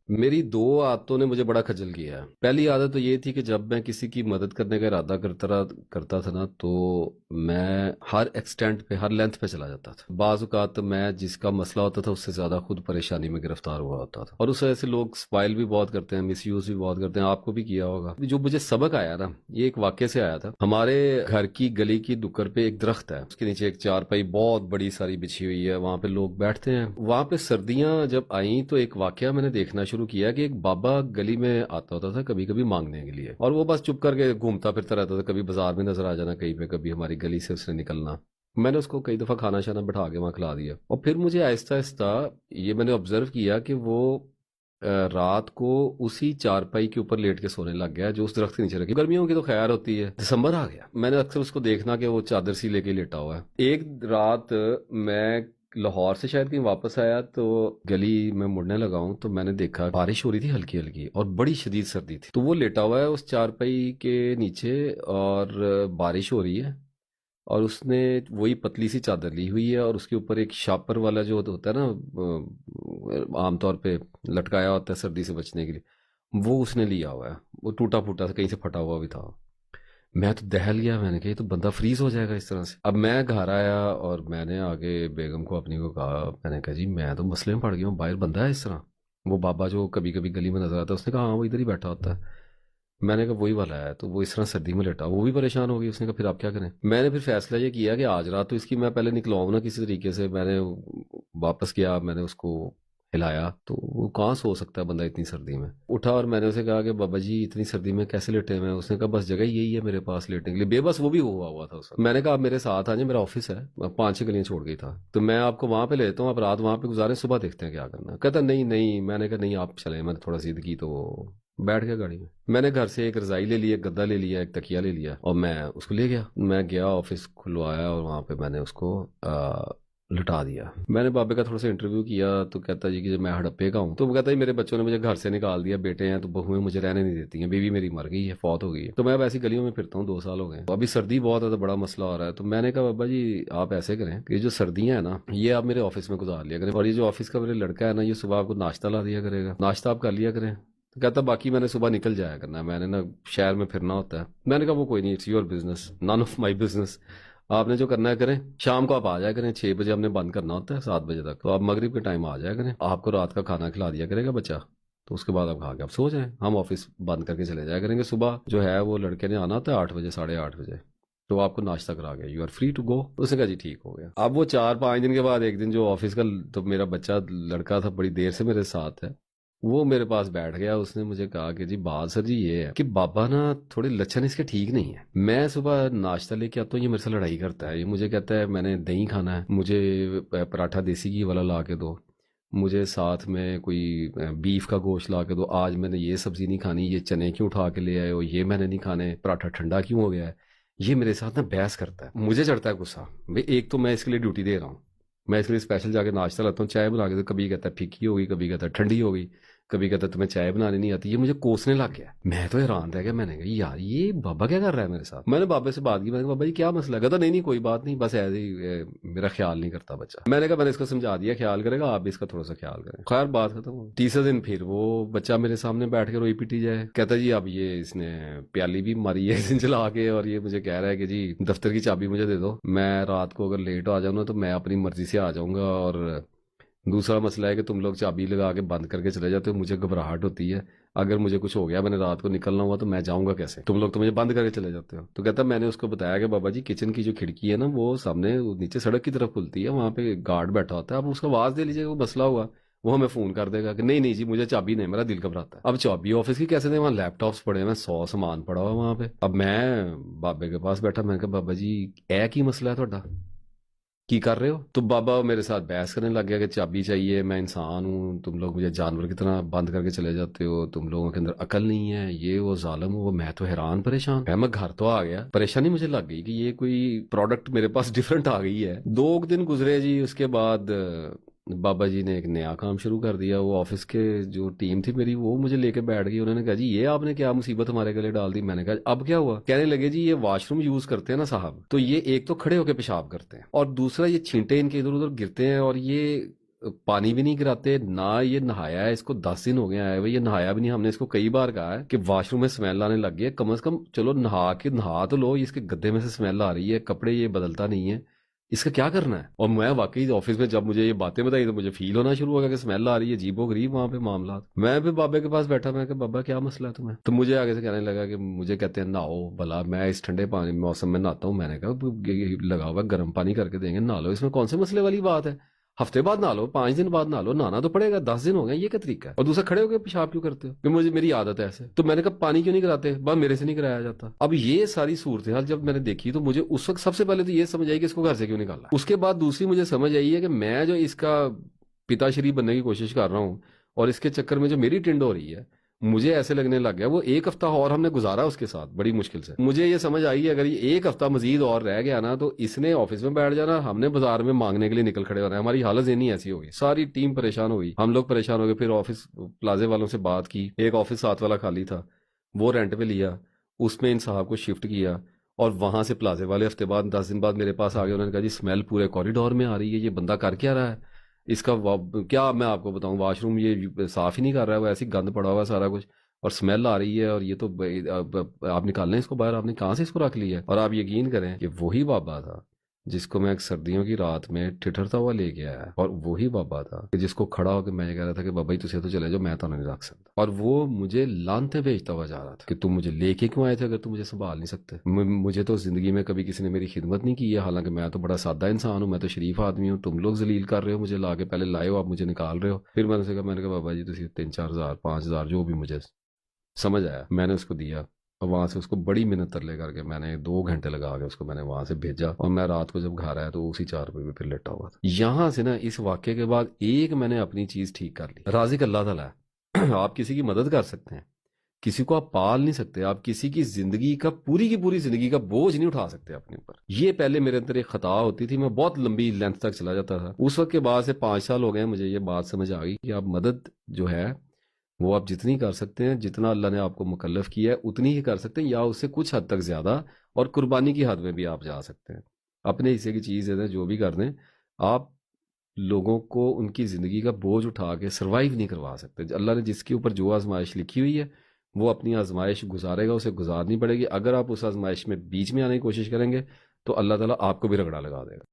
میری دو عادتوں نے مجھے بڑا خجل کیا ہے۔ پہلی عادت تو یہ تھی کہ جب میں کسی کی مدد کرنے کا ارادہ کرتا تھا نا، تو میں ہر ایکسٹینٹ پہ، ہر لینتھ پہ چلا جاتا تھا۔ بعض اوقات میں جس کا مسئلہ ہوتا تھا اس سے زیادہ خود پریشانی میں گرفتار ہوا ہوتا تھا، اور اس وجہ سے لوگ اسپائل بھی بہت کرتے ہیں، مس یوز بھی بہت کرتے ہیں۔ آپ کو بھی کیا ہوگا۔ جو مجھے سبق آیا نا، یہ ایک واقعے سے آیا تھا۔ ہمارے گھر کی گلی کی نکڑ پہ ایک درخت ہے، اس کے نیچے ایک چارپائی بہت بڑی ساری بچھی ہوئی ہے، وہاں پہ لوگ بیٹھتے ہیں۔ وہاں پہ سردیاں جب آئیں تو ایک واقعہ میں نے دیکھنا شروع کیا کہ ایک بابا گلی میں آتا ہوتا تھا کبھی کبھی مانگنے کے لیے، اور وہ بس چپ کر کے گھومتا پھرتا رہتا تھا، کبھی بازار میں نظر آ جانا کہیں پہ، کبھی ہماری گلی سے اس نے نکلنا۔ میں نے اس کو کئی دفعہ کھانا شانا بٹھا کے وہاں کھلا دیا، اور پھر مجھے آہستہ آہستہ یہ میں نے آبزرو کیا کہ وہ رات کو اسی چارپائی کے اوپر لیٹ کے سونے لگ گیا جو اس درخت کے نیچے رکھی۔ گرمیوں کی تو خیر ہوتی ہے، دسمبر آ گیا، میں نے اکثر اس کو دیکھنا کہ وہ چادر سی لے کے لیٹا ہوا ہے۔ ایک رات میں لاہور سے شاید کہیں واپس آیا تو گلی میں مڑنے لگا ہوں، تو میں نے دیکھا بارش ہو رہی تھی ہلکی ہلکی، اور بڑی شدید سردی تھی۔ تو وہ لیٹا ہوا ہے اس چارپائی کے نیچے، اور بارش ہو رہی ہے، اور اس نے وہی پتلی سی چادر لی ہوئی ہے، اور اس کے اوپر ایک شاپر والا جو ہوتا ہے نا، عام طور پہ لٹکایا ہوتا ہے سردی سے بچنے کے لیے، وہ اس نے لیا ہوا ہے۔ وہ ٹوٹا پھوٹا کہیں سے پھٹا ہوا بھی تھا۔ میں تو دہل گیا، میں نے کہا یہ تو بندہ فریز ہو جائے گا اس طرح سے۔ اب میں گھر آیا اور میں نے آگے بیگم کو اپنی کو کہا، میں نے کہا جی میں تو مسئلے میں پڑ گیا ہوں، باہر بندہ ہے اس طرح۔ وہ بابا جو کبھی کبھی گلی میں نظر آتا ہے، اس نے کہا ہاں وہ ادھر ہی بیٹھا ہوتا ہے۔ میں نے کہا وہی والا ہے، تو وہ اس طرح سردی میں لیٹا، وہ بھی پریشان ہو گئی۔ اس نے کہا پھر آپ کیا کریں؟ میں نے پھر فیصلہ یہ کیا کہ آج رات تو اس کی میں پہلے نکلواؤں نا کسی طریقے سے۔ میں نے واپس گیا، میں نے اس کو ہلایا، تو وہ کہاں سو سکتا ہے بندہ اتنی سردی میں۔ اٹھا اور میں نے اسے کہا کہ بابا جی اتنی سردی میں کیسے لیٹے ہوئے ہیں؟ اس نے کہا بس جگہ یہی ہے میرے پاس لیٹنے کے لیے۔ بے بس وہ بھی ہوا تھا اس وقت۔ میں نے کہا آپ میرے ساتھ آ جائیں، میرا آفس ہے، 5-6 گلیاں چھوڑ گئی تھا، تو میں آپ کو وہاں پہ لیتا ہوں، آپ رات وہاں پہ گزاریں، صبح دیکھتے ہیں کیا کرنا۔ کہتا نہیں نہیں، میں نے کہا نہیں آپ چلیں، میں نے تھوڑا سی کی تو بیٹھ گیا گاڑی میں۔ میں نے گھر سے ایک رضائی لے لی، ایک گدا لے لیا، ایک تکیہ لے لیا، اور میں اس کو لے گیا۔ میں گیا آفس کھلوایا، اور وہاں پہ میں نے اس کو لٹا دیا۔ میں نے بابے کا تھوڑا سا انٹرویو کیا، تو کہتا جی کہ میں ہڑپے کا ہوں، تو وہ کہتا ہے میرے بچوں نے مجھے گھر سے نکال دیا، بیٹے ہیں تو بہویں مجھے رہنے نہیں دیتی ہیں، بیوی میری مر گئی ہے، فوت ہو گئی ہے، تو میں اب ایسی گلیوں میں پھرتا ہوں، 2 سال ہو گئے، ابھی سردی بہت ہے تو بڑا مسئلہ ہو رہا ہے۔ تو میں نے کہا بابا جی آپ ایسے کریں کہ یہ جو سردیاں ہیں نا، یہ آپ میرے آفس میں گزار لیا کریں، اور یہ جو آفس کا میرے لڑکا ہے نا، یہ صبح آپ کو ناشتہ لا دیا کرے گا، ناشتہ آپ کر لیا کریں۔ تو کہتا باقی میں نے صبح نکل جایا کرنا ہے، میں نے نا شہر میں پھرنا ہوتا ہے۔ میں نے کہا وہ کوئی نہیں، it's your business, none of my business, آپ نے جو کرنا ہے کریں۔ شام کو آپ آ جایا کریں، 6 بجے ہم نے بند کرنا ہوتا ہے، 7 بجے تک، تو آپ مغرب کے ٹائم آ جایا کریں، آپ کو رات کا کھانا کھلا دیا کرے گا بچہ، تو اس کے بعد آپ کھا کے آپ سو جائیں، ہم آفس بند کر کے چلے جایا کریں گے۔ صبح جو ہے وہ لڑکے نے آنا ہوتا ہے 8 بجے، 8:30 بجے، تو آپ کو ناشتہ کرا گیا، you are free to go. اس نے کہا جی ٹھیک ہو گیا۔ اب وہ 4-5 دن کے بعد ایک دن جو آفس کا تو میرا بچہ لڑکا تھا، بڑی دیر سے میرے ساتھ ہے، وہ میرے پاس بیٹھ گیا۔ اس نے مجھے کہا کہ جی بات سر جی یہ ہے کہ بابا نا تھوڑے لچھن اس کے ٹھیک نہیں ہے، میں صبح ناشتہ لے کے آتا ہوں، یہ میرے سے لڑائی کرتا ہے، یہ مجھے کہتا ہے میں نے دہی کھانا ہے، مجھے پراٹھا دیسی گھی والا لا کے دو، مجھے ساتھ میں کوئی بیف کا گوشت لا کے دو، آج میں نے یہ سبزی نہیں کھانی، یہ چنے کیوں اٹھا کے لے آئے ہو، یہ میں نے نہیں کھانے، پراٹھا ٹھنڈا کیوں ہو گیا ہے۔ یہ میرے ساتھ نا بحث کرتا ہے، مجھے چڑھتا ہے غصہ، بھائی ایک تو میں اس کے لیے ڈیوٹی دے رہا ہوں، میں اس کے لیے اسپیشل جا کے ناشتہ لاتا ہوں، چائے بنا کے، تو کبھی کہتا ہے پھیکی ہوگی، کبھی کہتا ہے ٹھنڈی ہوگی، کبھی کہتا ہے تمہیں چائے بنانی نہیں آتی، یہ مجھے کوسنے لگ گیا۔ میں تو حیران رہ گیا، میں نے کہا یار یہ بابا کیا کر رہا ہے میرے ساتھ۔ میں نے بابے سے بات کی، میں نے کہا بابا جی کیا مسئلہ ہے؟ کہتا نہیں نہیں کوئی بات نہیں، بس ایسے ہی میرا خیال نہیں کرتا بچہ۔ میں نے کہا میں نے اس کو سمجھا دیا، خیال کرے گا، آپ بھی اس کا تھوڑا سا خیال کریں۔ خیر بات ختم ہو۔ تیسرے دن پھر وہ بچہ میرے سامنے بیٹھ کے روئی پیٹی جائے، کہتا جی اب یہ اس نے پیالی بھی ماری ہے اس جلا کے، اور یہ مجھے کہہ رہا ہے کہ جی دفتر کی چابی مجھے دے دو، میں رات کو اگر لیٹ آ جاؤں نا تو میں اپنی مرضی سے آ جاؤں گا، اور دوسرا مسئلہ ہے کہ تم لوگ چابی لگا کے بند کر کے چلے جاتے ہو، مجھے گھبراہٹ ہوتی ہے، اگر مجھے کچھ ہو گیا، میں نے رات کو نکلنا ہوا تو میں جاؤں گا کیسے، تم لوگ تو مجھے بند کر کے چلے جاتے ہو۔ تو کہتا میں نے اس کو بتایا کہ بابا جی کچن کی جو کھڑکی ہے نا وہ سامنے نیچے سڑک کی طرف کھلتی ہے، وہاں پہ گارڈ بیٹھا ہوتا ہے، آپ اس کو آواز دے لیجیے، وہ مسئلہ ہوا وہ ہمیں فون کر دے گا کہ نہیں نہیں جی مجھے چابی نہیں، میرا دل گھبراتا ہے۔ اب چابی آفس کی کیسے دیں، وہاں لیپ ٹاپس پڑے ہیں، 100 سامان پڑا ہوا وہاں پہ۔ اب میں بابے کے پاس بیٹھا، میں نے کہا بابا جی اے کی مسئلہ ہے تھوڑا کی کر رہے ہو؟ تو بابا میرے ساتھ بحث کرنے لگ گیا کہ چابی چاہیے، میں انسان ہوں، تم لوگ مجھے جانور کی طرح بند کر کے چلے جاتے ہو، تم لوگوں کے اندر عقل نہیں ہے، یہ وہ ظالم وہ۔ میں تو حیران پریشان، میں گھر تو آ گیا، پریشانی مجھے لگ گئی کہ یہ کوئی پروڈکٹ میرے پاس ڈیفرنٹ آ گئی ہے۔ 2 دن گزرے جی، اس کے بعد بابا جی نے ایک نیا کام شروع کر دیا، وہ آفس کے جو ٹیم تھی میری وہ مجھے لے کے بیٹھ گئی، انہوں نے کہا جی یہ آپ نے کیا مصیبت ہمارے گلے ڈال دی۔ میں نے کہا اب کیا ہوا؟ کہنے لگے جی یہ واش روم یوز کرتے ہیں نا صاحب، تو یہ ایک تو کھڑے ہو کے پیشاب کرتے ہیں، اور دوسرا یہ چھینٹے ان کے ادھر ادھر گرتے ہیں، اور یہ پانی بھی نہیں کراتے نہ یہ نہایا ہے، اس کو 10 دن ہو گئے آئے ہوئے، یہ نہایا بھی نہیں. ہم نے اس کو کئی بار کہا ہے کہ واش روم میں اسمیل آنے لگ گئی ہے، کم از کم چلو نہا تو لو، اس کے گدے میں سے اسمیل آ رہی ہے، کپڑے یہ بدلتا نہیں ہے، اس کا کیا کرنا ہے. اور میں واقعی آفس میں جب مجھے یہ باتیں بتائی تو مجھے فیل ہونا شروع ہو گیا کہ اسمیل آ رہی ہے، عجیب و غریب وہاں پہ معاملات. میں بھی بابے کے پاس بیٹھا، میں کہ بابا کیا مسئلہ ہے تمہیں؟ تو مجھے آگے سے کہنے لگا کہ مجھے کہتے ہیں نہاؤ بھلا، میں اس ٹھنڈے پانی موسم میں نہاتا ہوں. میں نے کہا لگا ہوا گرم پانی کر کے دیں گے، نہا لو، اس میں کون سے مسئلے والی بات ہے؟ ہفتے بعد نہ لو، 5 دن بعد نہ لو، نہانا تو پڑے گا، 10 دن ہو گئے، یہ کیا طریقہ ہے؟ اور دوسرا کھڑے ہو کے پیشاب کیوں کرتے ہو؟ کہ مجھے میری عادت ہے ایسے. تو میں نے کہا پانی کیوں نہیں کراتے؟ بس میرے سے نہیں کرایا جاتا. اب یہ ساری صورتحال جب میں نے دیکھی تو مجھے اس وقت سب سے پہلے تو یہ سمجھ آئی کہ اس کو گھر سے کیوں نکالا. اس کے بعد دوسری مجھے سمجھ آئی ہے کہ میں جو اس کا پتا شری بننے کی کوشش کر رہا ہوں اور اس کے چکر میں جو میری ٹنڈ ہو رہی ہے، مجھے ایسے لگنے لگ گیا. وہ 1 ہفتہ اور ہم نے گزارا اس کے ساتھ بڑی مشکل سے. مجھے یہ سمجھ آئی ہے اگر یہ 1 ہفتہ مزید اور رہ گیا نا تو اس نے آفس میں بیٹھ جانا، ہم نے بازار میں مانگنے کے لیے نکل کھڑے ہونا ہے. ہماری حالت ذہنی ایسی ہوگی، ساری ٹیم پریشان ہوئی، ہم لوگ پریشان ہو گئے. پھر آفس پلازے والوں سے بات کی، ایک آفس ساتھ والا خالی تھا، وہ رینٹ پہ لیا، اس میں ان صاحب کو شفٹ کیا. اور وہاں سے پلازے والے ہفتے بعد 10 دن بعد میرے پاس آ گئے. انہوں نے کہا جی اسمیل پورے کوریڈور میں آ رہی ہے، یہ بندہ کر کیا رہا ہے؟ اس کا کیا میں آپ کو بتاؤں، واش روم یہ صاف ہی نہیں کر رہا ہے، وہ ایسی گند پڑا ہوا ہے سارا کچھ، اور اسمیل آ رہی ہے. اور یہ تو آپ نکال لیں اس کو باہر، آپ نے کہاں سے اس کو رکھ لیا ہے؟ اور آپ یقین کریں کہ وہی بابا تھا جس کو میں ایک سردیوں کی رات میں ٹھٹھرتا ہوا لے کے آیا، اور وہی بابا تھا کہ جس کو کھڑا ہو کے میں یہ کہہ رہا تھا کہ بابا جی تجھے تو چلے جاؤ، میں تو نہیں رکھ سکتا. اور وہ مجھے لانتیں بھیجتا ہوا جا رہا تھا کہ تم مجھے لے کے کیوں آئے تھے اگر تم مجھے سنبھال نہیں سکتے. مجھے تو زندگی میں کبھی کسی نے میری خدمت نہیں کی ہے، حالانکہ میں تو بڑا سادہ انسان ہوں، میں تو شریف آدمی ہوں. تم لوگ ذلیل کر رہے ہو مجھے، لا کے پہلے لائے ہو، آپ مجھے نکال رہے ہو. پھر میں نے کہا بابا جی تھی 3-4 ہزار 5 ہزار جو بھی مجھے سمجھ آیا میں نے اس کو دیا. اور وہاں سے اس کو بڑی منت ترلے کر کے میں نے 2 گھنٹے لگا کے اس کو میں نے وہاں سے بھیجا. اور میں رات کو جب گھر آیا تو اسی 4 پہ پھر لیٹا ہوا تھا. یہاں سے نا اس واقعے کے بعد ایک میں نے اپنی چیز ٹھیک کر لی، رازق اللہ تعالیٰ ہے. آپ کسی کی مدد کر سکتے ہیں، کسی کو آپ پال نہیں سکتے، آپ کسی کی زندگی کا کی پوری زندگی کا بوجھ نہیں اٹھا سکتے اپنے اوپر. یہ پہلے میرے اندر ایک خطا ہوتی تھی، میں بہت لمبی لینتھ تک چلا جاتا تھا. اس وقت کے بعد سے 5 سال ہو گئے مجھے یہ بات سمجھ آ گئی کہ آپ مدد جو ہے وہ آپ جتنی کر سکتے ہیں، جتنا اللہ نے آپ کو مکلف کیا ہے اتنی ہی کر سکتے ہیں، یا اس سے کچھ حد تک زیادہ، اور قربانی کی حد میں بھی آپ جا سکتے ہیں. اپنے حصے کی چیز ہے جو بھی کر دیں، آپ لوگوں کو ان کی زندگی کا بوجھ اٹھا کے سروائیو نہیں کروا سکتے. اللہ نے جس کے اوپر جو آزمائش لکھی ہوئی ہے وہ اپنی آزمائش گزارے گا، اسے گزارنی پڑے گی. اگر آپ اس آزمائش میں بیچ میں آنے کی کوشش کریں گے تو اللہ تعالیٰ آپ کو بھی رگڑا لگا دے گا.